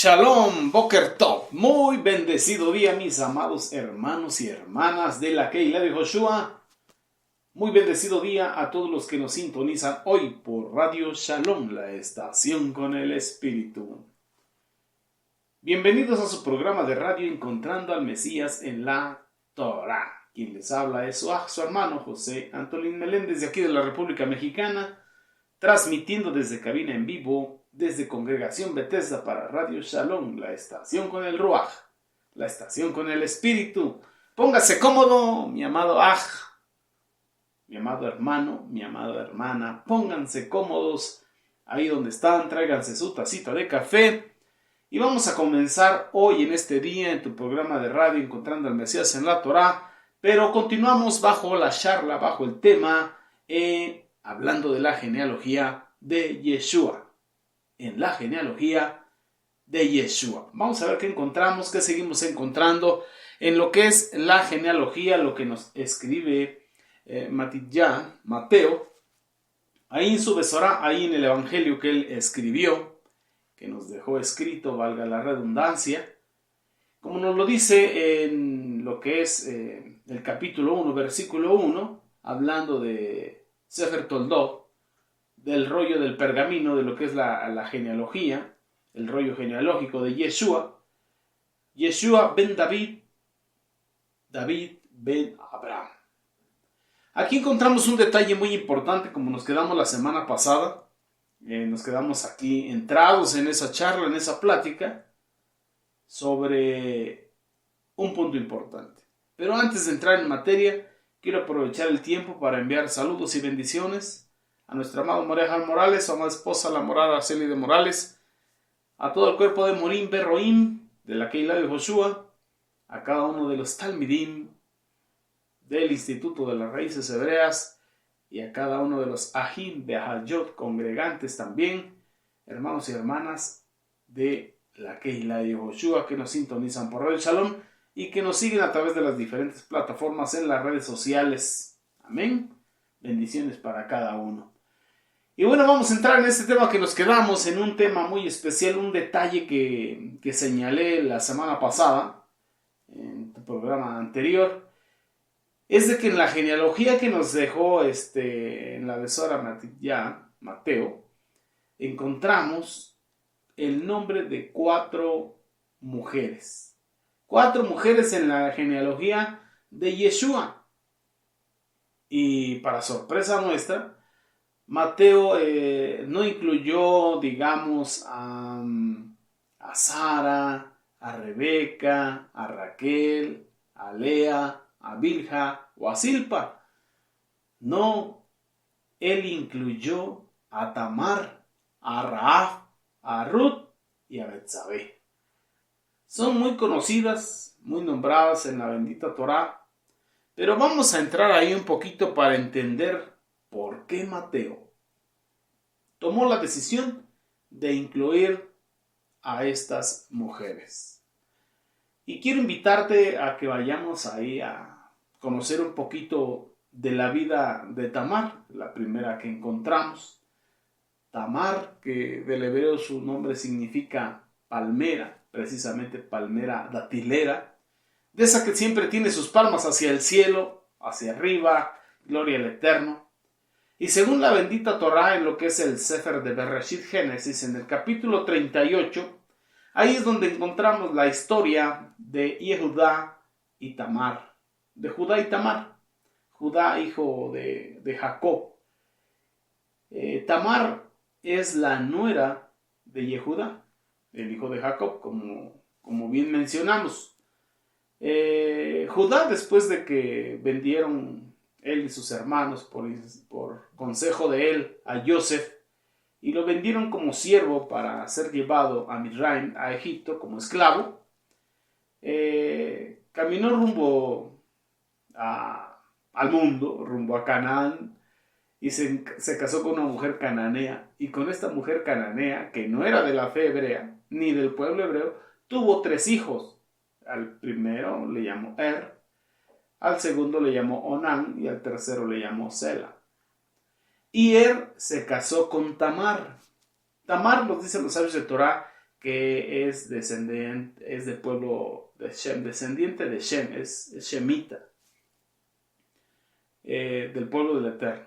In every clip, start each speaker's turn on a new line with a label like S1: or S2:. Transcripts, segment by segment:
S1: Shalom, Boker Tov, muy bendecido día mis amados hermanos y hermanas de la Keilah de Joshua. Muy bendecido día a todos los que nos sintonizan hoy por Radio Shalom, la estación con el Espíritu. Bienvenidos a su programa de radio Encontrando al Mesías en la Torah. Quien les habla es su hermano José Antolín Meléndez de aquí de la República Mexicana, transmitiendo desde cabina en vivo desde Congregación Bethesda para Radio Shalom, la estación con el Ruach, la estación con el Espíritu. Póngase cómodo, mi amado mi amado hermano, mi amada hermana. Pónganse cómodos ahí donde están, tráiganse su tacita de café. Y vamos a comenzar hoy en este día en tu programa de radio Encontrando al Mesías en la Torah. Pero continuamos bajo la charla, bajo el tema, hablando de la genealogía de Yeshua. En la genealogía de Yeshua. Vamos a ver qué encontramos, qué seguimos encontrando en lo que es la genealogía, lo que nos escribe Mateo, ahí en su Besorá, ahí en el evangelio que él escribió, que nos dejó escrito, valga la redundancia, como nos lo dice en lo que es el capítulo 1, versículo 1, hablando de Sefer Toldot, del rollo del pergamino, de lo que es la genealogía, el rollo genealógico de Yeshua. Yeshua ben David, David ben Abraham. Aquí encontramos un detalle muy importante, como nos quedamos la semana pasada. Nos quedamos aquí entrados en esa charla, en esa plática, sobre un punto importante. Pero antes de entrar en materia, quiero aprovechar el tiempo para enviar saludos y bendiciones a nuestra amada Morejal Morales, a su amada esposa, la morada Arceli de Morales, a todo el cuerpo de Morim Berroim, de la Keilah de Joshua, a cada uno de los Talmidim del Instituto de las Raíces Hebreas y a cada uno de los Ahim Behayot, congregantes también, hermanos y hermanas de la Keilah de Joshua que nos sintonizan por Radio Shalom y que nos siguen a través de las diferentes plataformas en las redes sociales. Amén. Bendiciones para cada uno. Y bueno, vamos a entrar en este tema que nos quedamos, en un tema muy especial, un detalle que señalé la semana pasada, en tu programa anterior, es de que en la genealogía que nos dejó en la Besora Mateo, encontramos el nombre de 4 mujeres. 4 mujeres en la genealogía de Yeshua. Y para sorpresa nuestra, Mateo no incluyó, digamos, a Sara, a Rebeca, a Raquel, a Lea, a Bilha o a Silpa. No, él incluyó a Tamar, a Rahab, a Ruth y a Betsabé. Son muy conocidas, muy nombradas en la bendita Torah, pero vamos a entrar ahí un poquito para entender por qué Mateo tomó la decisión de incluir a estas mujeres. Y quiero invitarte a que vayamos ahí a conocer un poquito de la vida de Tamar, la primera que encontramos. Tamar, que del hebreo su nombre significa palmera, precisamente palmera datilera, de esa que siempre tiene sus palmas hacia el cielo, hacia arriba, gloria al Eterno. Y según la bendita Torah, en lo que es el Sefer de Bereshit Génesis, en el capítulo 38, ahí es donde encontramos la historia de Yehudá y Tamar, de Judá y Tamar. Judá, hijo de Jacob. Tamar es la nuera de Yehudá, el hijo de Jacob, como bien mencionamos. Judá, después de que vendieron él y sus hermanos por consejo de él a Yosef, y lo vendieron como siervo para ser llevado a Misraim, a Egipto, como esclavo, caminó rumbo al mundo, rumbo a Canaán, y se casó con una mujer cananea, y con esta mujer cananea, que no era de la fe hebrea, ni del pueblo hebreo, tuvo 3 hijos. Al primero le llamó al segundo le llamó Onán, y al tercero le llamó Sela. Y se casó con Tamar. Tamar, nos dicen los sabios de Torah, que es descendiente, es del pueblo de Shem, descendiente de Shem, es shemita, del pueblo del Eterno.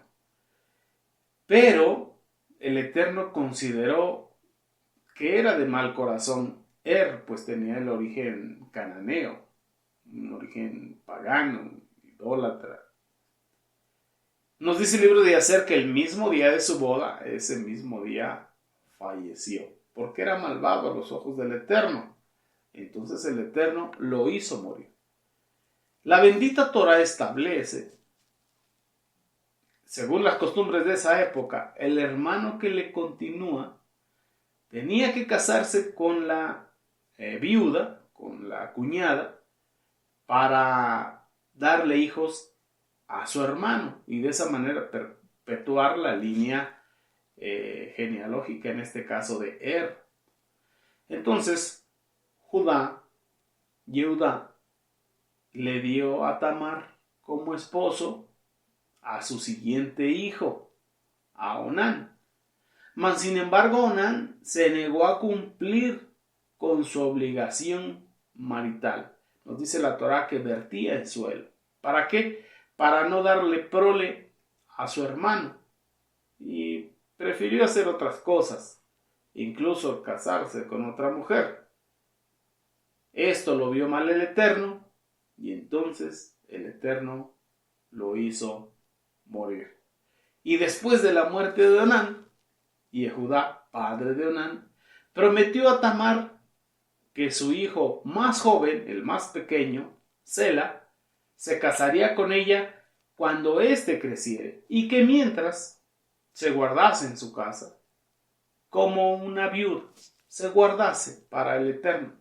S1: Pero el Eterno consideró que era de mal corazón. Pues tenía el origen cananeo, un origen pagano, idólatra. Nos dice el libro de Yacer que el mismo día de su boda, ese mismo día falleció, porque era malvado a los ojos del Eterno. Entonces el Eterno lo hizo morir. La bendita Torah establece, según las costumbres de esa época, el hermano que le continúa tenía que casarse con la viuda, con la cuñada, para darle hijos a su hermano y de esa manera perpetuar la línea genealógica, en este caso de Entonces, Yehudá le dio a Tamar como esposo a su siguiente hijo, a Onán. Mas, sin embargo, Onán se negó a cumplir con su obligación marital. Nos dice la Torá que vertía el suelo. ¿Para qué? Para no darle prole a su hermano. Y prefirió hacer otras cosas, incluso casarse con otra mujer. Esto lo vio mal el Eterno, y entonces el Eterno lo hizo morir. Y después de la muerte de Onán, Yehudá, padre de Onán, prometió a Tamar que su hijo más joven, el más pequeño, Sela, se casaría con ella cuando éste creciere, y que mientras se guardase en su casa, como una viuda, se guardase para el Eterno.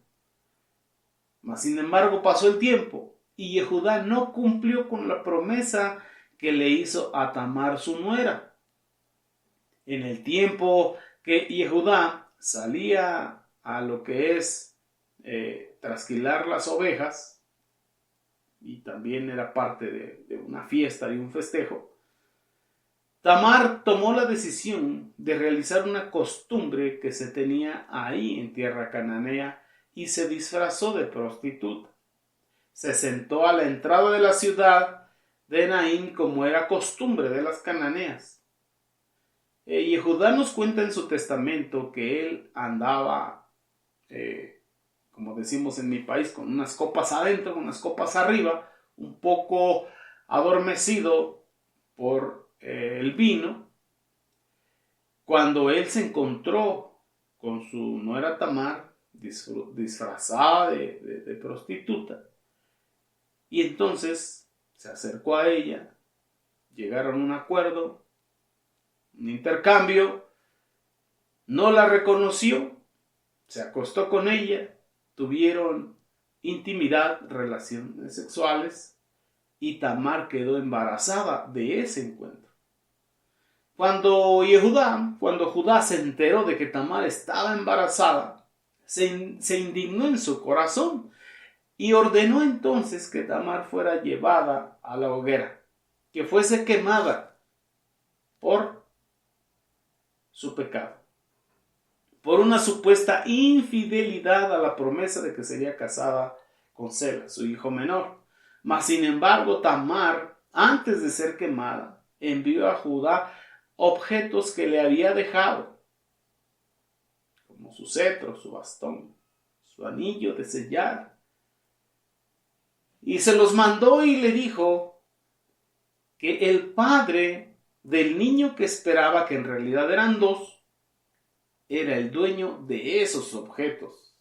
S1: Mas sin embargo pasó el tiempo, y Yehudá no cumplió con la promesa que le hizo a Tamar su nuera. En el tiempo que Yehudá salía a lo que es trasquilar las ovejas, y también era parte de una fiesta y un festejo, Tamar tomó la decisión de realizar una costumbre que se tenía ahí en tierra cananea y se disfrazó de prostituta. Se sentó a la entrada de la ciudad de Naín como era costumbre de las cananeas. Yehudá nos cuenta en su testamento que él andaba, como decimos en mi país, con unas copas adentro, con unas copas arriba, un poco adormecido por el vino, cuando él se encontró con su nuera Tamar disfrazada de prostituta, y entonces se acercó a ella, llegaron a un acuerdo, un intercambio, no la reconoció, se acostó con ella, tuvieron intimidad, relaciones sexuales, y Tamar quedó embarazada de ese encuentro. Cuando Judá se enteró de que Tamar estaba embarazada, se indignó en su corazón y ordenó entonces que Tamar fuera llevada a la hoguera, que fuese quemada por su pecado, por una supuesta infidelidad a la promesa de que sería casada con Sela, su hijo menor. Mas sin embargo, Tamar, antes de ser quemada, envió a Judá objetos que le había dejado, como su cetro, su bastón, su anillo de sellar, y se los mandó y le dijo que el padre del niño que esperaba, que en realidad eran dos, era el dueño de esos objetos.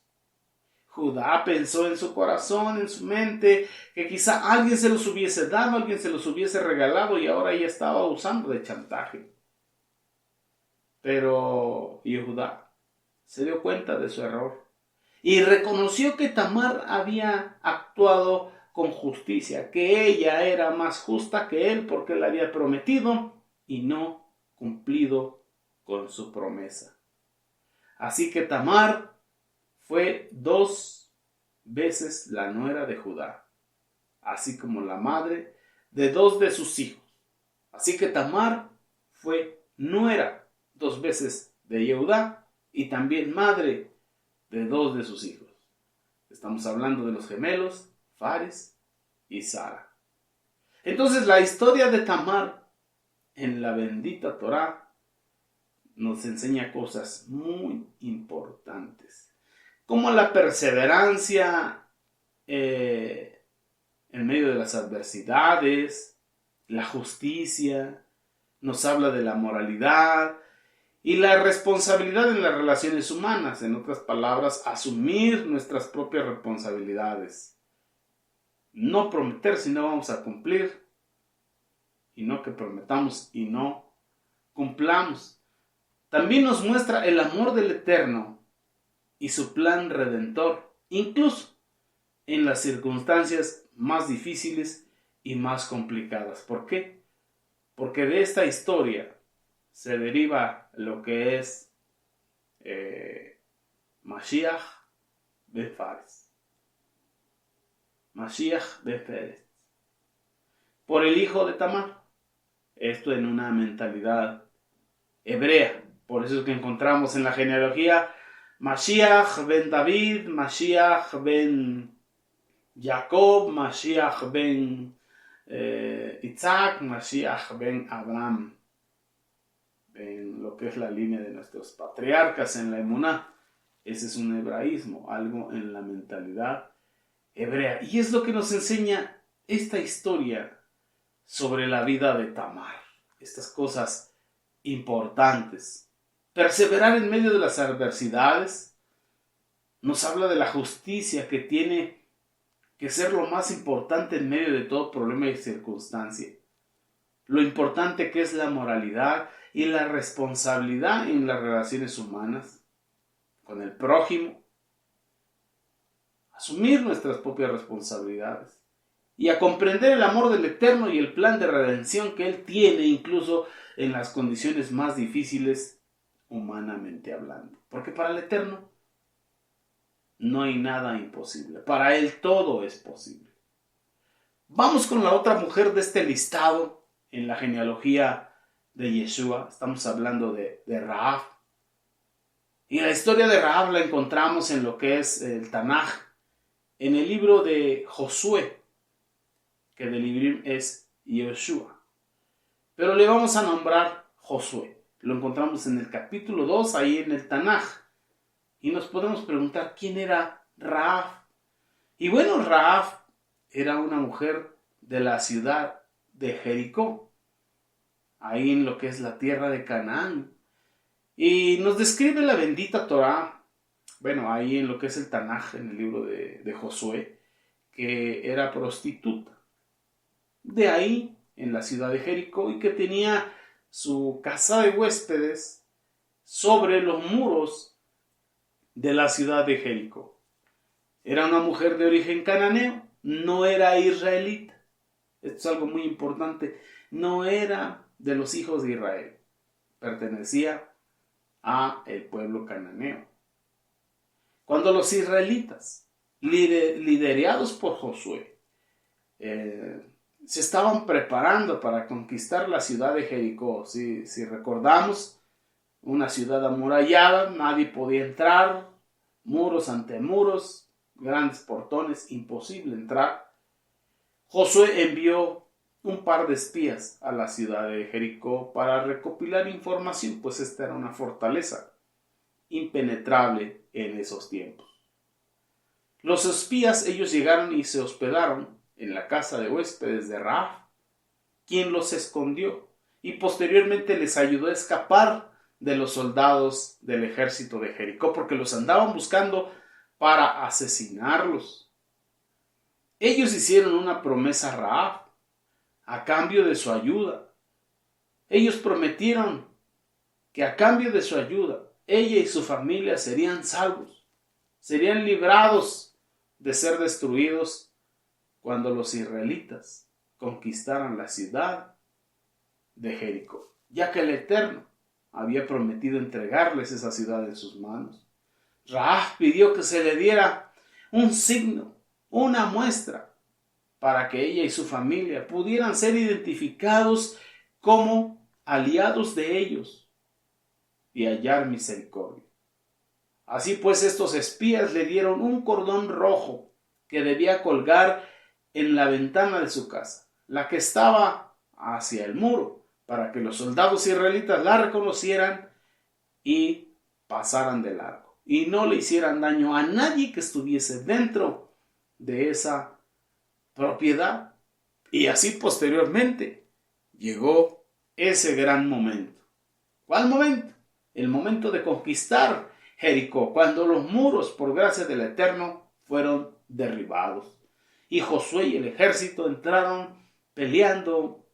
S1: Judá pensó en su corazón, en su mente, que quizá alguien se los hubiese dado, alguien se los hubiese regalado y ahora ella estaba usando de chantaje. Pero Yehudá se dio cuenta de su error y reconoció que Tamar había actuado con justicia, que ella era más justa que él porque le había prometido y no cumplido con su promesa. Así que Tamar fue 2 veces la nuera de Judá, así como la madre de 2 de sus hijos. Así que Tamar fue nuera 2 veces de Yehudá y también madre de 2 de sus hijos. Estamos hablando de los gemelos, Fares y Zara. Entonces la historia de Tamar en la bendita Torá nos enseña cosas muy importantes, como la perseverancia en medio de las adversidades, la justicia, nos habla de la moralidad y la responsabilidad en las relaciones humanas. En otras palabras, asumir nuestras propias responsabilidades. No prometer si no vamos a cumplir, y no que prometamos y no cumplamos. También nos muestra el amor del Eterno y su plan redentor, incluso en las circunstancias más difíciles y más complicadas. ¿Por qué? Porque de esta historia se deriva lo que es Mashiach ben Fares. Mashiach ben Fares. Por el hijo de Tamar. Esto en una mentalidad hebrea. Por eso es que encontramos en la genealogía Mashiach ben David, Mashiach ben Jacob, Mashiach ben Isaac, Mashiach ben Abraham. En lo que es la línea de nuestros patriarcas en la Emuná. Ese es un hebraísmo, algo en la mentalidad hebrea. Y es lo que nos enseña esta historia sobre la vida de Tamar. Estas cosas importantes. Perseverar en medio de las adversidades nos habla de la justicia que tiene que ser lo más importante en medio de todo problema y circunstancia. Lo importante que es la moralidad y la responsabilidad en las relaciones humanas con el prójimo. Asumir nuestras propias responsabilidades y a comprender el amor del Eterno y el plan de redención que Él tiene incluso en las condiciones más difíciles humanamente hablando. Porque para el Eterno no hay nada imposible. Para Él todo es posible. Vamos con la otra mujer de este listado en la genealogía de Yeshua. Estamos hablando de Rahab. Y la historia de Rahab la encontramos en lo que es el Tanaj, en el libro de Josué, que del Ibrim es Yeshua. Pero le vamos a nombrar Josué. Lo encontramos en el capítulo 2, ahí en el Tanaj. Y nos podemos preguntar quién era Rahab. Y bueno, Rahab era una mujer de la ciudad de Jericó, ahí en lo que es la tierra de Canaán. Y nos describe la bendita Torá, bueno, ahí en lo que es el Tanaj, en el libro de Josué, que era prostituta. De ahí, en la ciudad de Jericó, y que tenía su casa de huéspedes sobre los muros de la ciudad de Jericó. Era una mujer de origen cananeo, no era israelita. Esto es algo muy importante. No era de los hijos de Israel. Pertenecía a el pueblo cananeo. Cuando los israelitas, liderados por Josué, se estaban preparando para conquistar la ciudad de Jericó, si recordamos, una ciudad amurallada, nadie podía entrar, muros ante muros, grandes portones, imposible entrar. Josué envió un par de espías a la ciudad de Jericó para recopilar información, pues esta era una fortaleza impenetrable en esos tiempos. Los espías, ellos llegaron y se hospedaron en la casa de huéspedes de Rahab, quien los escondió y posteriormente les ayudó a escapar de los soldados del ejército de Jericó, porque los andaban buscando para asesinarlos. Ellos hicieron una promesa a Rahab a cambio de su ayuda. Ellos prometieron que a cambio de su ayuda, ella y su familia serían salvos, serían librados de ser destruidos cuando los israelitas conquistaran la ciudad de Jericó, ya que el Eterno había prometido entregarles esa ciudad en sus manos. Rahab pidió que se le diera un signo, una muestra, para que ella y su familia pudieran ser identificados como aliados de ellos y hallar misericordia. Así pues, estos espías le dieron un cordón rojo que debía colgar en la ventana de su casa, la que estaba hacia el muro, para que los soldados israelitas la reconocieran y pasaran de largo, y no le hicieran daño a nadie que estuviese dentro de esa propiedad. Y así posteriormente llegó ese gran momento. ¿Cuál momento? El momento de conquistar Jericó, cuando los muros, por gracia del Eterno, fueron derribados. Y Josué y el ejército entraron peleando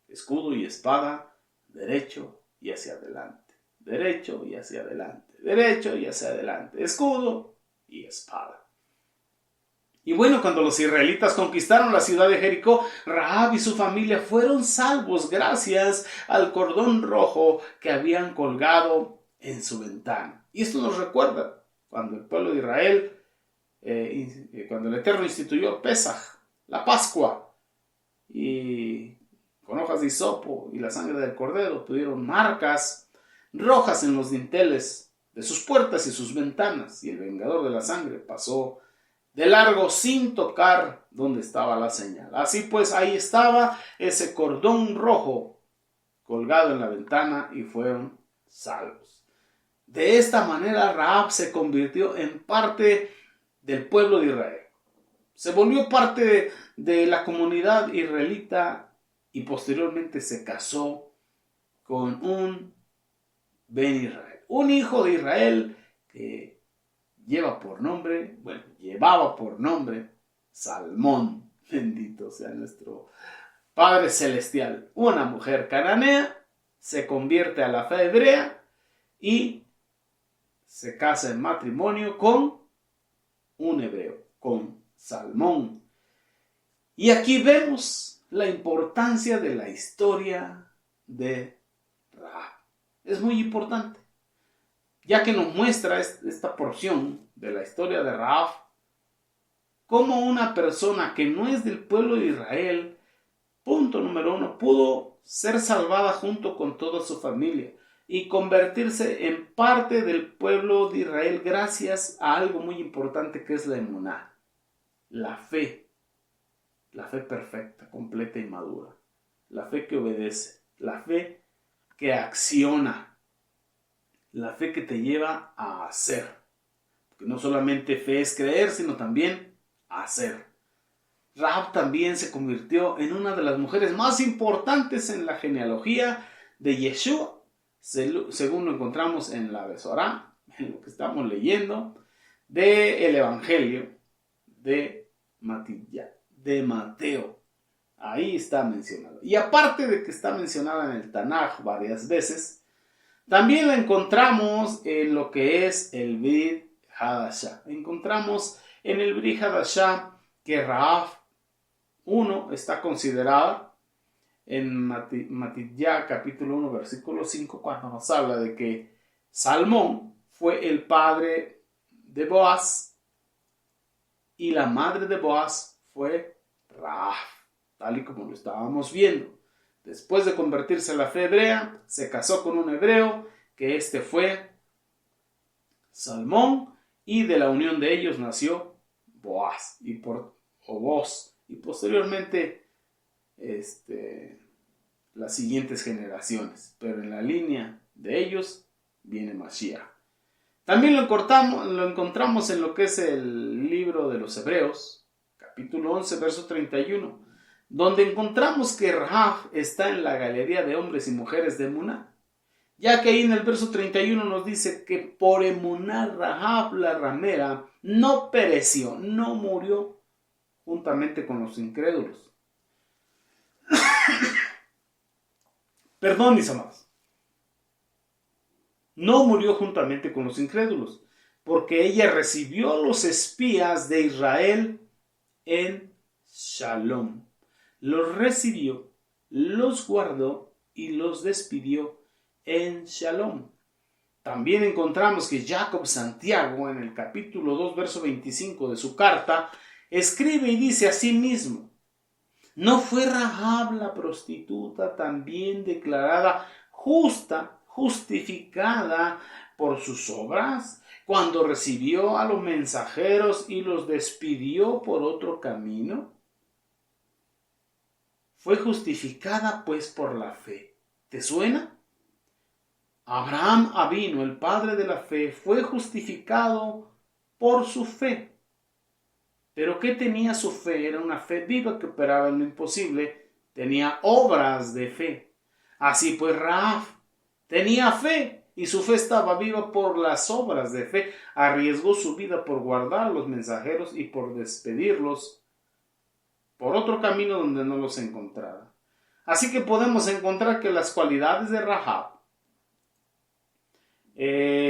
S1: escudo y espada, derecho y hacia adelante, derecho y hacia adelante, derecho y hacia adelante, escudo y espada. Y bueno, cuando los israelitas conquistaron la ciudad de Jericó, Rahab y su familia fueron salvos gracias al cordón rojo que habían colgado en su ventana. Y esto nos recuerda cuando el pueblo de Israel, cuando el Eterno instituyó Pesaj, la Pascua, y con hojas de hisopo y la sangre del cordero tuvieron marcas rojas en los dinteles de sus puertas y sus ventanas, y el vengador de la sangre pasó de largo sin tocar donde estaba la señal. Así pues, ahí estaba ese cordón rojo colgado en la ventana y fueron salvos. De esta manera Rahab se convirtió en parte del pueblo de Israel. Se volvió parte de la comunidad israelita y posteriormente se casó con un Ben Israel, un hijo de Israel que llevaba por nombre Salmón. Bendito sea nuestro Padre Celestial. Una mujer cananea se convierte a la fe hebrea y se casa en matrimonio con un hebreo, con Salmón. Y aquí vemos la importancia de la historia de Rahab. Es muy importante, ya que nos muestra esta porción de la historia de Rahab, cómo una persona que no es del pueblo de Israel, punto número 1, pudo ser salvada junto con toda su familia y convertirse en parte del pueblo de Israel gracias a algo muy importante que es la emuná, la fe perfecta, completa y madura, la fe que obedece, la fe que acciona, la fe que te lleva a hacer, porque no solamente fe es creer, sino también hacer. Rahab también se convirtió en una de las mujeres más importantes en la genealogía de Yeshua, según lo encontramos en la Besorá, en lo que estamos leyendo, del Evangelio de Mateo. Ahí está mencionado. Y aparte de que está mencionada en el Tanaj varias veces, también la encontramos en lo que es el Brit Hadashah. Encontramos en el Brit Hadashah que Rahab 1 está considerada en Matidya capítulo 1 versículo 5, cuando nos habla de que Salmón fue el padre de Boaz y la madre de Boaz fue Rahab, tal y como lo estábamos viendo. Después de convertirse a la fe hebrea, se casó con un hebreo, que este fue Salmón, y de la unión de ellos nació Boaz, y posteriormente las siguientes generaciones. Pero en la línea de ellos viene Mashiach. También lo encontramos en lo que es el libro de los Hebreos, capítulo 11, verso 31, donde encontramos que Rahab está en la galería de hombres y mujeres de Emuná, ya que ahí en el verso 31 nos dice que por Emuná Rahab la ramera no pereció, no murió juntamente con los incrédulos. Perdón, mis amados. No murió juntamente con los incrédulos, porque ella recibió los espías de Israel en Shalom. Los recibió, los guardó y los despidió en Shalom. También encontramos que Jacob Santiago, en el capítulo 2, verso 25 de su carta, escribe y dice así mismo: ¿no fue Rahab la prostituta también declarada justa, justificada por sus obras, cuando recibió a los mensajeros y los despidió por otro camino? Fue justificada pues por la fe. ¿Te suena? Abraham Avino, el padre de la fe, fue justificado por su fe. ¿Pero qué tenía su fe? Era una fe viva que operaba en lo imposible. Tenía obras de fe. Así pues, Rahab tenía fe y su fe estaba viva por las obras de fe. Arriesgó su vida por guardar a los mensajeros y por despedirlos por otro camino donde no los encontrara. Así que podemos encontrar que las cualidades de Rahab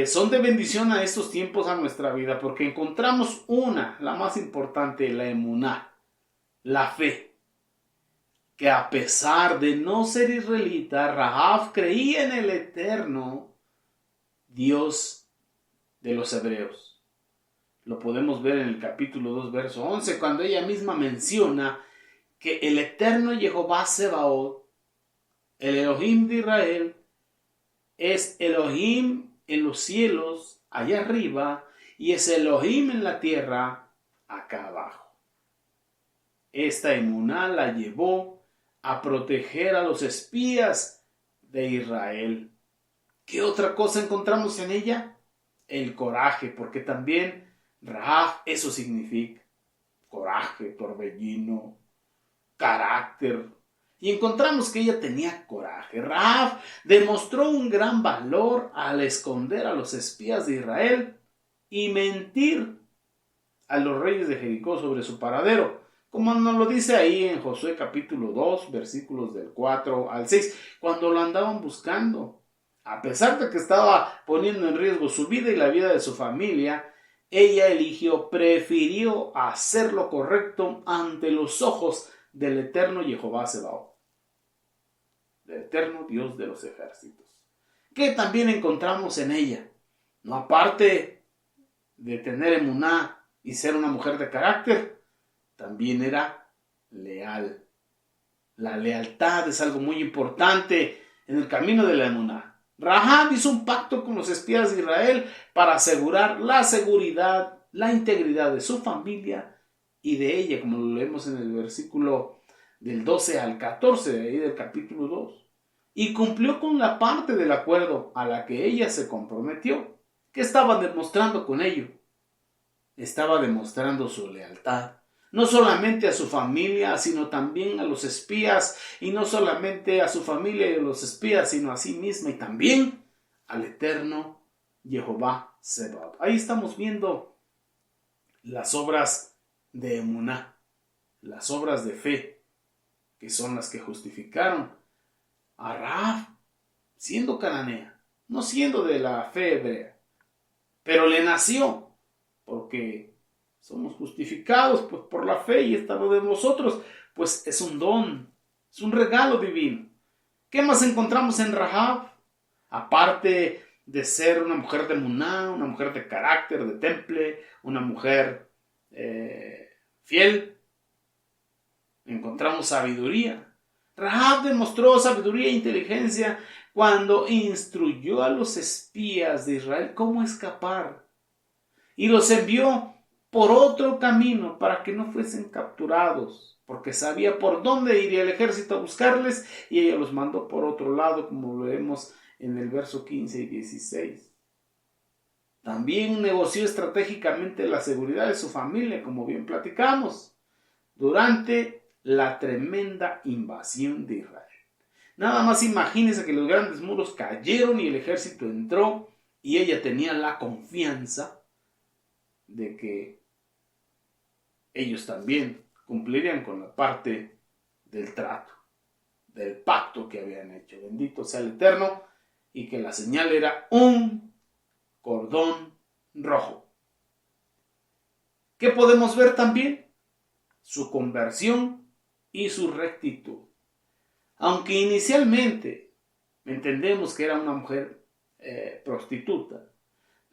S1: son de bendición a estos tiempos, a nuestra vida, porque encontramos la más importante, la emuná, la fe, que a pesar de no ser israelita, Rahab creía en el eterno Dios de los hebreos. Lo podemos ver en el capítulo 2, verso 11, cuando ella misma menciona que el eterno Jehová Sebaot, el Elohim de Israel, es Elohim en los cielos, allá arriba, y es Elohim en la tierra, acá abajo. Esta emuná la llevó a proteger a los espías de Israel. ¿Qué otra cosa encontramos en ella? El coraje, porque también Rahab, eso significa coraje, torbellino, carácter. Y encontramos que ella tenía coraje. Rahab demostró un gran valor al esconder a los espías de Israel y mentir a los reyes de Jericó sobre su paradero, como nos lo dice ahí en Josué capítulo 2, versículos del 4 al 6, cuando lo andaban buscando. A pesar de que estaba poniendo en riesgo su vida y la vida de su familia, ella prefirió hacer lo correcto ante los ojos del eterno Jehová Sebaot, del eterno Dios de los ejércitos. ¿Qué también encontramos en ella? No, aparte de tener emuná y ser una mujer de carácter, también era leal. La lealtad es algo muy importante en el camino de la emuná. Rahab hizo un pacto con los espías de Israel para asegurar la seguridad, la integridad de su familia y de ella, como lo leemos en el versículo del 12 al 14 de ahí del capítulo 2. Y cumplió con la parte del acuerdo a la que ella se comprometió. ¿Qué estaba demostrando con ello? Estaba demostrando su lealtad. No solamente a su familia, sino también a los espías, y no solamente a su familia y a los espías, sino a sí misma y también al eterno Jehová Sebaot. Ahí estamos viendo las obras de emuná, las obras de fe, que son las que justificaron a Rahab, siendo cananea, no siendo de la fe hebrea, pero le nació, porque somos justificados pues, por la fe, y esta no de nosotros, pues es un don, es un regalo divino. ¿Qué más encontramos en Rahab? Aparte de ser una mujer de emuná, una mujer de carácter, de temple, una mujer fiel, encontramos sabiduría. Rahab demostró sabiduría e inteligencia cuando instruyó a los espías de Israel cómo escapar, y los envió por otro camino para que no fuesen capturados, porque sabía por dónde iría el ejército a buscarles, y ella los mandó por otro lado, como lo vemos en el verso 15 y 16. También negoció estratégicamente la seguridad de su familia, como bien platicamos, durante la tremenda invasión de Israel. Nada más imagínense que los grandes muros cayeron y el ejército entró, y ella tenía la confianza de que ellos también cumplirían con la parte del trato, del pacto que habían hecho. Bendito sea el Eterno, y que la señal era un cordón rojo. ¿Qué podemos ver también? Su conversión y su rectitud. Aunque inicialmente entendemos que era una mujer prostituta,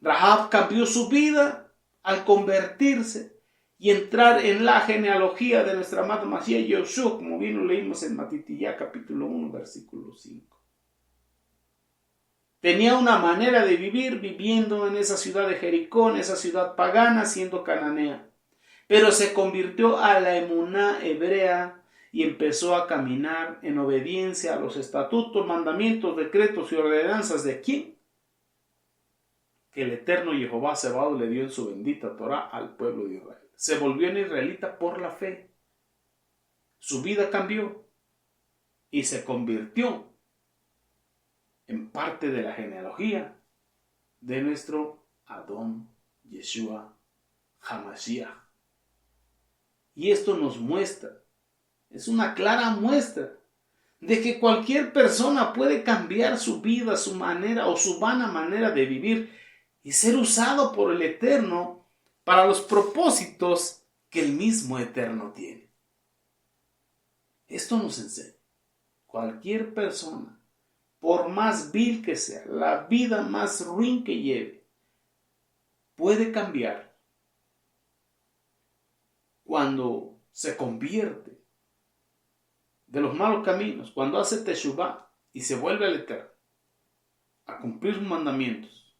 S1: Rahab cambió su vida al convertirse y entrar en la genealogía de nuestra amada Mashiach Yoshua, como bien lo leímos en Matitiyá capítulo 1, versículo 5. Tenía una manera de vivir viviendo en esa ciudad de Jericó, en esa ciudad pagana, siendo cananea. Pero se convirtió a la emuná hebrea y empezó a caminar en obediencia a los estatutos, mandamientos, decretos y ordenanzas de ¿quién? Que el eterno Jehová Sebaot le dio en su bendita Torá al pueblo de Israel. Se volvió en israelita por la fe. Su vida cambió y se convirtió en parte de la genealogía de nuestro Adón Yeshua HaMashiach. Y esto nos muestra, es una clara muestra de que cualquier persona puede cambiar su vida, su manera o su vana manera de vivir y ser usado por el Eterno para los propósitos que el mismo Eterno tiene. Esto nos enseña. Cualquier persona, por más vil que sea, la vida más ruin que lleve, puede cambiar cuando se convierte de los malos caminos, cuando hace teshuvá y se vuelve al Eterno, a cumplir sus mandamientos,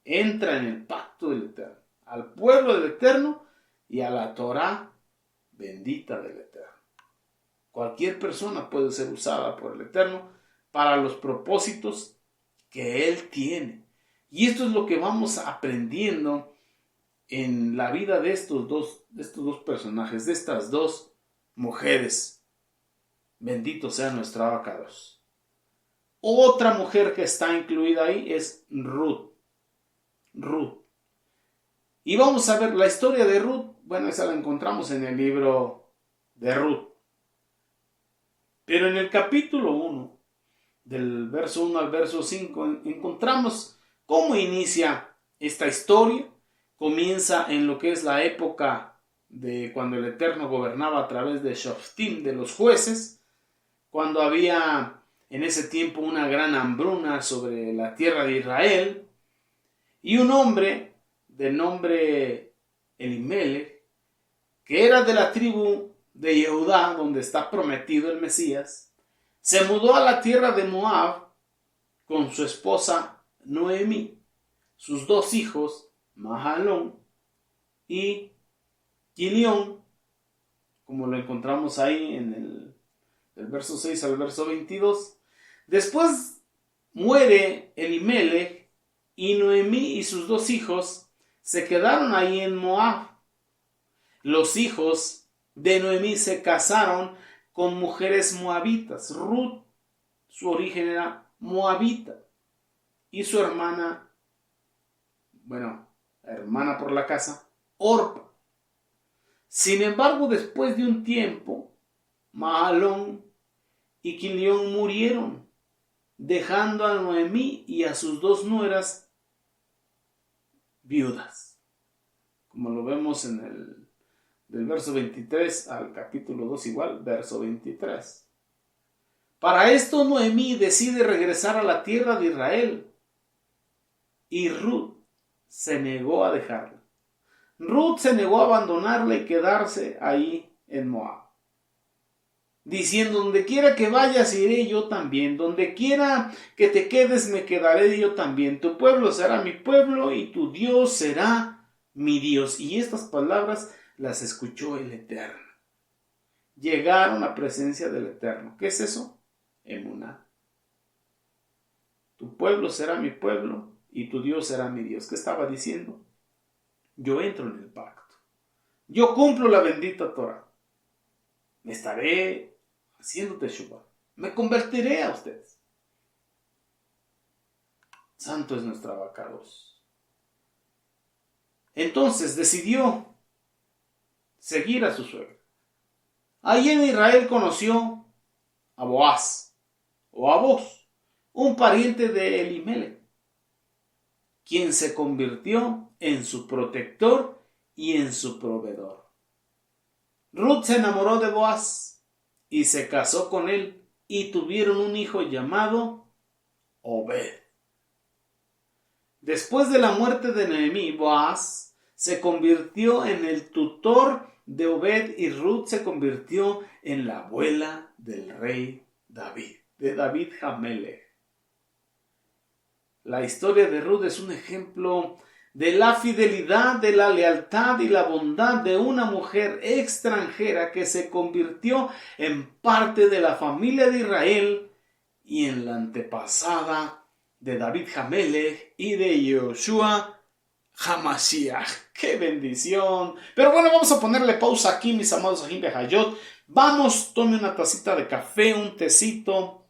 S1: entra en el pacto del Eterno, al pueblo del Eterno y a la Torá bendita del Eterno. Cualquier persona puede ser usada por el Eterno para los propósitos que Él tiene. Y esto es lo que vamos aprendiendo en la vida de estos dos personajes, de estas dos mujeres. Bendito sea nuestro abacados. Otra mujer que está incluida ahí es Ruth. Y vamos a ver la historia de Ruth. Bueno, esa la encontramos en el libro de Ruth. Pero en el capítulo 1, del verso 1 al verso 5, encontramos cómo inicia esta historia. Comienza en lo que es la época de cuando el Eterno gobernaba a través de Shoftim, de los jueces, cuando había en ese tiempo una gran hambruna sobre la tierra de Israel, y un hombre de nombre Elimelech, que era de la tribu de Yehudá, donde está prometido el Mesías, se mudó a la tierra de Moab con su esposa Noemí, sus dos hijos, Mahalón y Quilión, como lo encontramos ahí en el verso 6 al verso 22. Después muere Elimelech y Noemí y sus dos hijos se quedaron ahí en Moab. Los hijos de Noemí se casaron con mujeres moabitas. Ruth, su origen era moabita, y su hermana, hermana por la casa, Orpa. Sin embargo, después de un tiempo, Mahalón y Quilión murieron, dejando a Noemí y a sus dos nueras viudas, como lo vemos en del verso 23 al capítulo 2 igual, verso 23. Para esto Noemí decide regresar a la tierra de Israel y Ruth se negó a dejarla. Ruth se negó a abandonarla y quedarse ahí en Moab, diciendo: donde quiera que vayas iré yo también, donde quiera que te quedes me quedaré yo también, tu pueblo será mi pueblo y tu Dios será mi Dios. Y estas palabras las escuchó el Eterno. Llegaron a presencia del Eterno. ¿Qué es eso? Emuná. Tu pueblo será mi pueblo y tu Dios será mi Dios. ¿Qué estaba diciendo? Yo entro en el pacto. Yo cumplo la bendita Torah. Me estaré haciendo teshuvá. Me convertiré a ustedes. Santo es nuestro abacados. Entonces decidió seguir a su suegro. Ahí en Israel conoció a Boaz, o a Boz, un pariente de Elimelech, quien se convirtió en su protector y en su proveedor. Ruth se enamoró de Boaz y se casó con él y tuvieron un hijo llamado Obed. Después de la muerte de Noemí, Boaz se convirtió en el tutor de Obed y Ruth se convirtió en la abuela del rey David, de David Hamelech. La historia de Ruth es un ejemplo de la fidelidad, de la lealtad y la bondad de una mujer extranjera que se convirtió en parte de la familia de Israel y en la antepasada de David Hamelech y de Yoshua Hamashiach. ¡Qué bendición! Pero bueno, vamos a ponerle pausa aquí, mis amados Ajim Behayot. Vamos, tome una tacita de café, un tecito,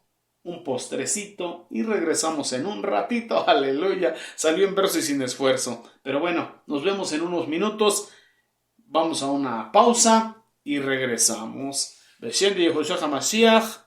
S1: un postrecito y regresamos en un ratito. Aleluya, salió en verso y sin esfuerzo. Pero bueno, nos vemos en unos minutos. Vamos a una pausa y regresamos. Beshem de Yehoshua HaMashiach.